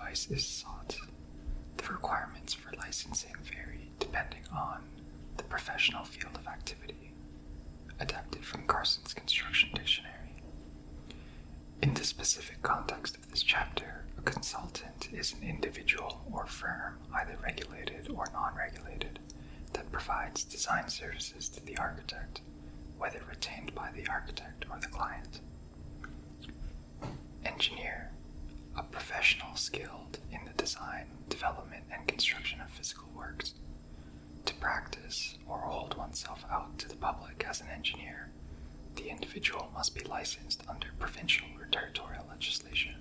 advice is sought. The requirements for licensing vary depending on the professional field of activity. Adapted from Carson's Construction Dictionary. In the specific context of this chapter, a consultant is an individual or firm, either regulated or non-regulated, that provides design services to the architect, whether retained by the architect or the client. Engineer, a professional skilled in the design, development, and construction of physical works. To practice or hold oneself out to the public as an engineer, the individual must be licensed under provincial or territorial legislation.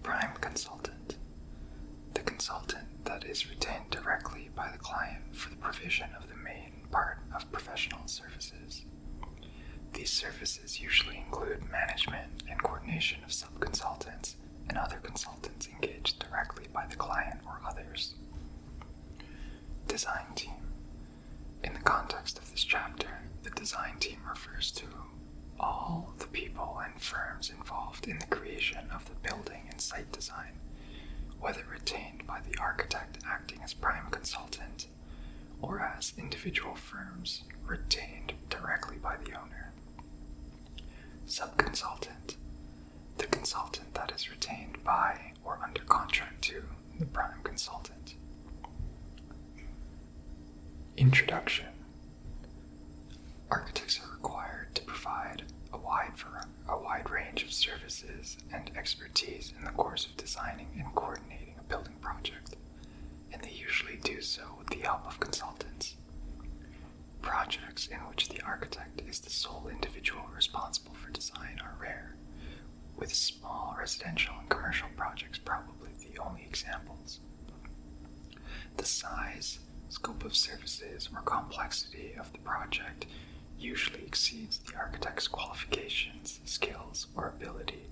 Prime consultant, the consultant that is retained directly by the client for the provision of the main part of professional services. These services usually include management and coordination of sub-consultants and other consultants engaged directly by the client or others. Design team. In the context of this chapter, the design team refers to all the people and firms involved in the creation of the building and site design, whether retained by the architect acting as prime consultant or as individual firms retained directly by the owner. Sub-consultant, the consultant that is retained by or under contract to the prime consultant. Introduction. Architects are required to provide a wide range of services and expertise in the course of designing and coordinating a building project, and they usually do so with the help of consultants. Projects in which the architect is the sole individual responsible for design are rare, with small residential and commercial projects probably the only examples. The size, scope of services, or complexity of the project usually exceeds the architect's qualifications, skills, or ability,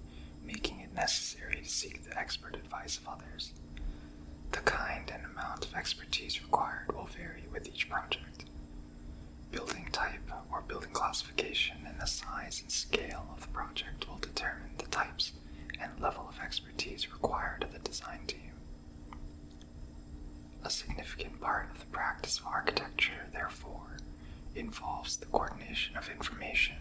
making it necessary to seek the expert advice of others. The kind and amount of expertise required will vary with each project. Building type or building classification and the size and scale of the project will determine the types and level of expertise required of the design team. A significant part of the practice of architecture, therefore, involves the coordination of information,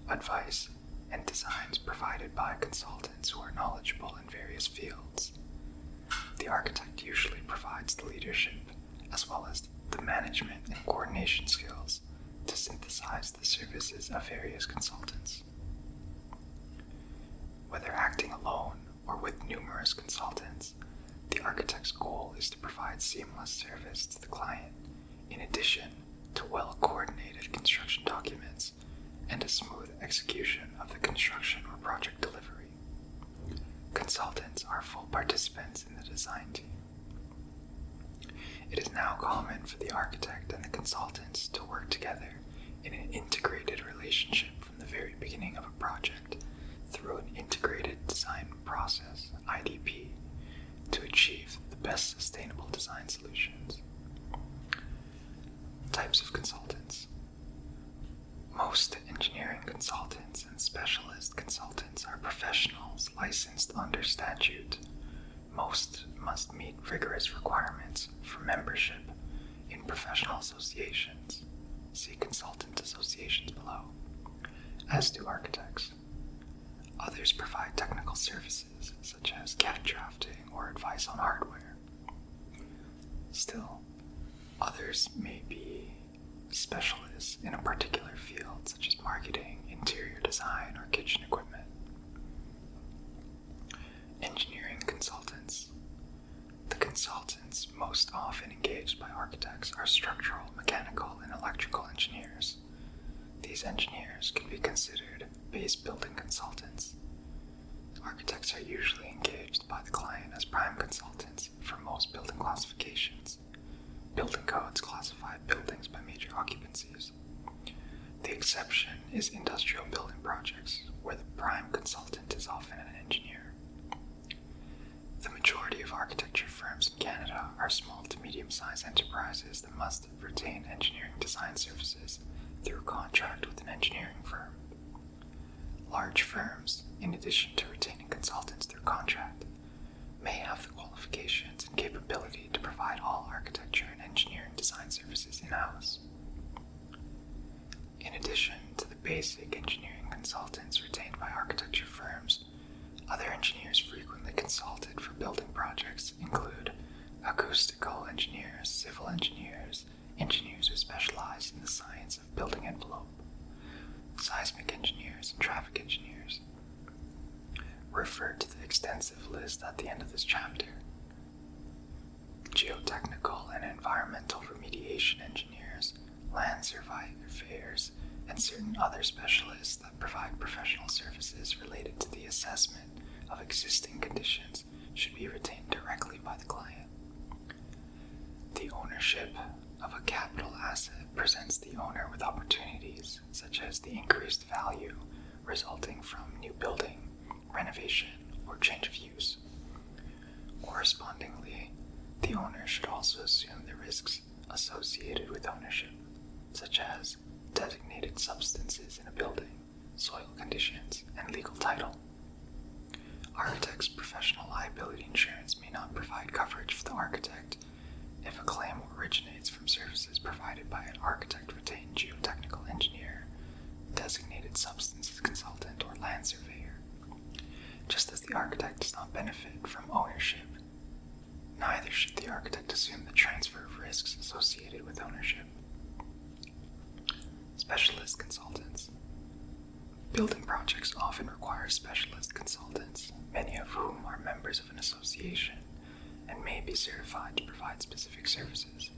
advice, and designs provided by consultants who are knowledgeable in various fields. The architect usually provides the leadership, as well as the management and coordination skills, to synthesize the services of various consultants. Whether acting alone or with numerous consultants, the architect's goal is to provide seamless service to the client, in addition to well-coordinated construction documents and a smooth execution of the construction or project delivery. Consultants are full participants in the design team. It is now common for the architect and the consultants to work together in an integrated relationship from the very beginning of a project through an integrated design process, IDP, to achieve the best sustainable design solutions. Types of consultants. Most engineering consultants and specialist consultants are professionals licensed under statute. Most must meet rigorous requirements for membership in professional associations. See consultant associations below, as do architects. Others provide technical services, such as CAD drafting or advice on hardware. Still, others may be specialists in a particular field, such as marketing, interior design, or kitchen equipment. Engineering consultants. The consultants most often engaged by architects are structural, mechanical, and electrical engineers. These engineers can be considered base building consultants. Architects are usually engaged by the client as prime consultants for most building classifications. Building codes classify buildings by major occupancies. The exception is industrial building projects, where the prime consultant is often an engineer. The majority of architecture firms in Canada are small to medium-sized enterprises that must retain engineering design services through contract with an engineering firm. Large firms, in addition to retaining consultants through contract, may have the qualifications and capability to provide all architecture and engineering design services in-house. In addition to the basic engineering consultants retained by architecture firms, other engineers frequently consulted for building projects include acoustical engineers, civil engineers, engineers who specialize in the science of building envelope, seismic engineers, and traffic engineers. Refer to the extensive list at the end of this chapter. Geotechnical and environmental remediation engineers, land surveyors, and certain other specialists that provide professional services related to the assessment of existing conditions should be retained directly by the client. The ownership of a capital asset presents the owner with opportunities such as the increased value resulting from new building, renovation, or change of use. Correspondingly, the owner should also assume the risks associated with ownership, such as designated substances in a building, soil conditions, and legal title. Architect's professional liability insurance may not provide coverage for the architect if a claim originates from services provided by an architect-retained geotechnical engineer, designated substances consultant, or land surveyor. Just as the architect does not benefit from ownership, neither should the architect assume the transfer of risks associated with ownership. Specialist consultants. Building projects often require specialist consultants, many of whom are members of an association and may be certified to provide specific services.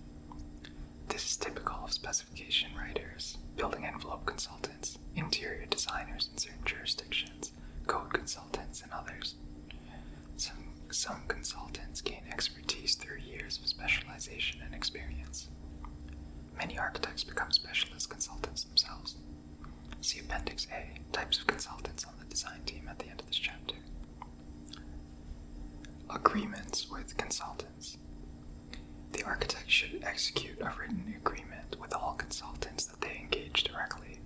This is typical of specification writers, building envelope consultants, interior designers in certain jurisdictions, code consultants, and others. Some consultants gain expertise through years of specialization and experience. Many architects become specialist consultants themselves. See Appendix A, Types of Consultants on the design team at the end of this chapter. Agreements with consultants. The architect should execute a written agreement with all consultants that they engage directly.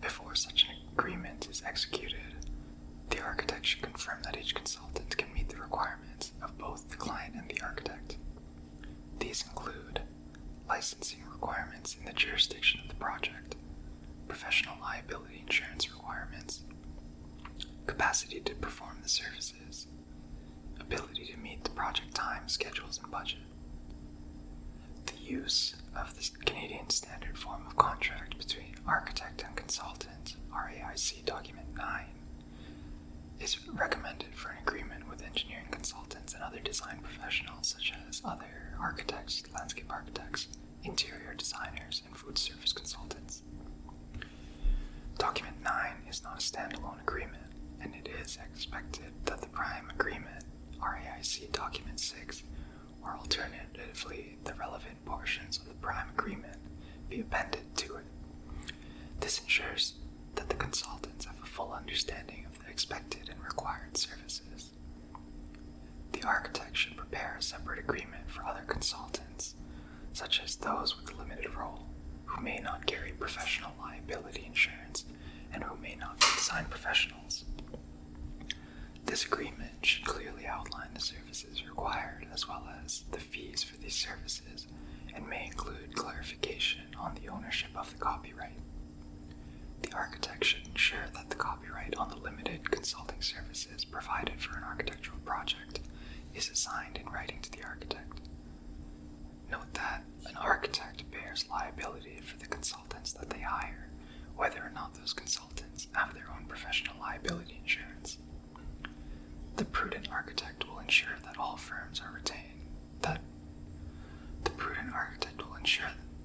Before such an agreement is executed, the architect should confirm that each consultant can meet the requirements of both the client and the architect. These include licensing requirements in the jurisdiction of the project, professional liability insurance requirements, capacity to perform the services, ability to meet the project time, schedules, and budget. The use of the Canadian Standard Form of Contract between architect and consultant, RAIC Document 9, is recommended for an agreement with engineering consultants and other design professionals such as other architects, landscape architects, interior designers, and food service consultants. Document 9 is not a standalone agreement, and it is expected that the prime agreement, RAIC Document 6, or alternatively the relevant portions of the prime agreement, be appended to it. This ensures that the consultants have a full understanding of the expected and required services. The architect should prepare a separate agreement for other consultants, such as those with a limited role, who may not carry professional liability insurance and who may not be design professionals. This agreement should clearly outline the services required as well as the fees for these services and may include clarification on the ownership of the copyright. The architect should ensure that the copyright on the limited consulting services provided for an architectural project is assigned in writing to the architect. Note that an architect bears liability for the consultants that they hire, whether or not those consultants have their own professional liability insurance. The prudent architect will ensure that all firms are retained.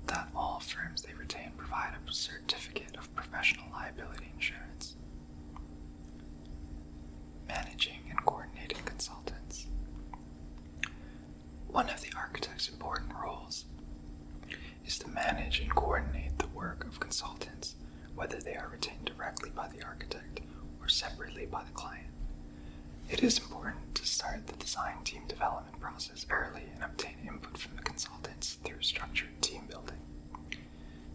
That all firms they retain provide a certificate of professional liability insurance. Managing and coordinating consultants. One of the architect's important roles is to manage and coordinate the work of consultants, whether they are retained directly by the architect or separately by the client. It is important to start the design team development process early and obtain input from the consultants through structured team building.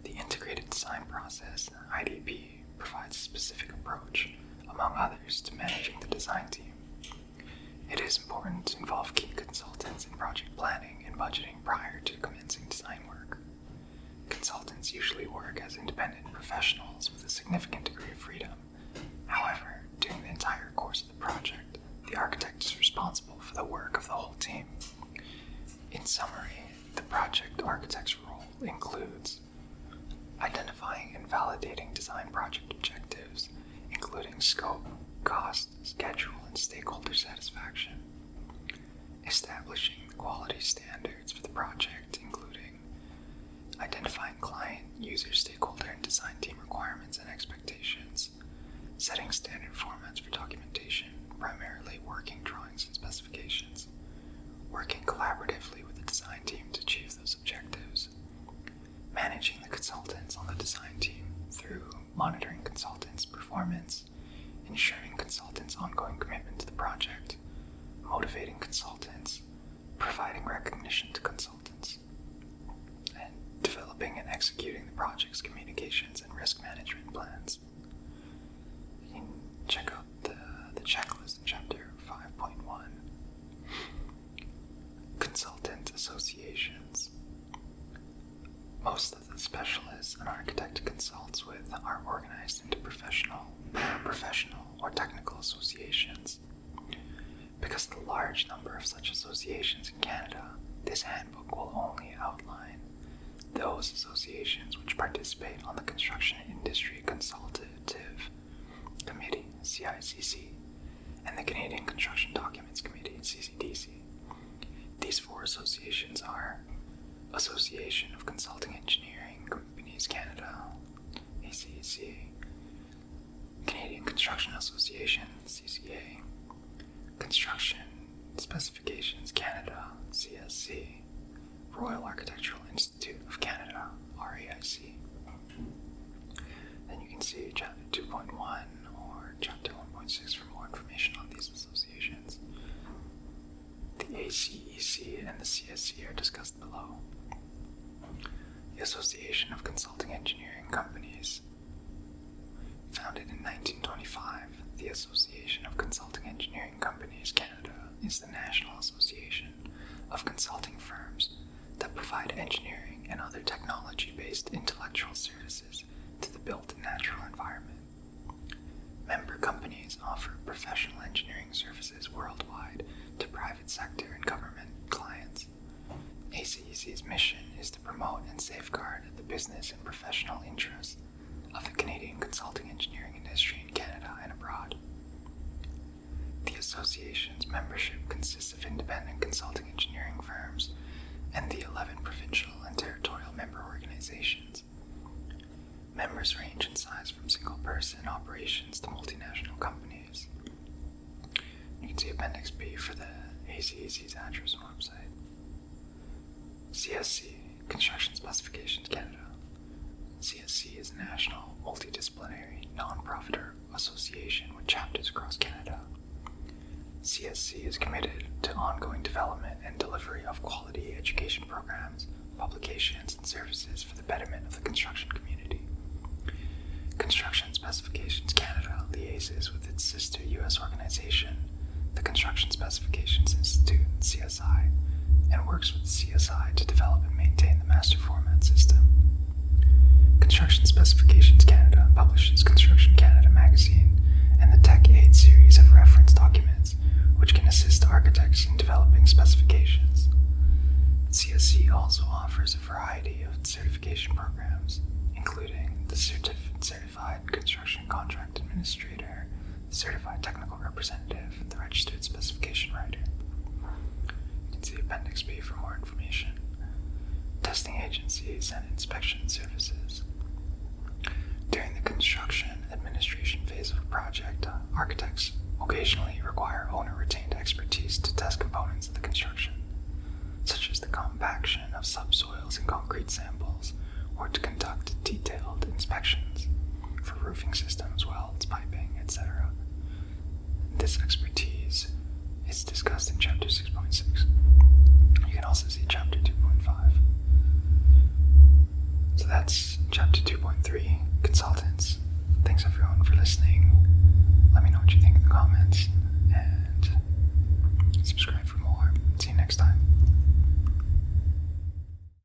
The integrated design process, IDP, provides a specific approach, among others, to managing the design team. It is important to involve key consultants in project planning and budgeting prior to commencing design work. Consultants usually work as independent professionals with a significant degree of freedom. However, during the entire course of the project, the architect is responsible for the work of the whole team. In summary, the project architect's role includes identifying and validating design project objectives, including scope, cost, schedule, and stakeholder satisfaction. Establishing the quality standards for the project, including identifying client, user, stakeholder, and design team requirements and expectations. Setting standard formats for documentation, primarily working drawings and specifications. Working collaboratively with the design team to achieve those objectives. Managing the consultants on the design team through monitoring consultants' performance, ensuring consultants' ongoing commitment to the project, motivating consultants, providing recognition to consultants, and developing and executing the project's communications and risk management plans. You can check out the checklist in Chapter 5.1. Consultant associations. Most of the specialists an architect consults with are organized into professional, or technical associations. Because of the large number of such associations in Canada, this handbook will only outline those associations which participate on the Construction Industry Consultative Committee, CICC, and the Canadian Construction Documents Committee, CCDC. These four associations are Association of Consulting Engineering Companies Canada, ACEC, Canadian Construction Association, CCA, Construction Specifications Canada, CSC, Royal Architectural Institute of Canada, RAIC. Then you can see Chapter 2.1 or Chapter 1.6 for more information on these associations. The ACEC and the CSC are discussed below. The Association of Consulting Engineering Companies. Founded in 1925, the Association of Consulting Engineering Companies Canada is the national association of consulting firms that provide engineering and other technology-based intellectual services to the built and natural environment. Member companies offer professional engineering services worldwide to private sector and government clients. ACEC's mission is to promote and safeguard the business and professional interests of the Canadian consulting engineering industry in Canada and abroad. The association's membership consists of independent consulting engineering firms and the 11 provincial and territorial member organizations. Members range in size from single-person operations to multinational companies. You can see Appendix B for the ACEC's address and website. CSC, Construction Specifications Canada. CSC is a national, multidisciplinary, non-profit association with chapters across Canada. CSC is committed to ongoing development and delivery of quality education programs, publications, and services for the betterment of the construction community. Construction Specifications Canada liaises with its sister U.S. organization, the Construction Specifications Institute, CSI, and works with CSI to develop and maintain the master format system. Construction Specifications Canada publishes Construction Canada magazine and the Tech Aid series of reference documents, which can assist architects in developing specifications. CSC also offers a variety of certification programs, including the Certified Construction Contract Administrator, the Certified Technical Representative, and the Registered Specification Writer. You can see Appendix B for more information. Testing agencies and inspection services. During the construction administration phase of a project, architects occasionally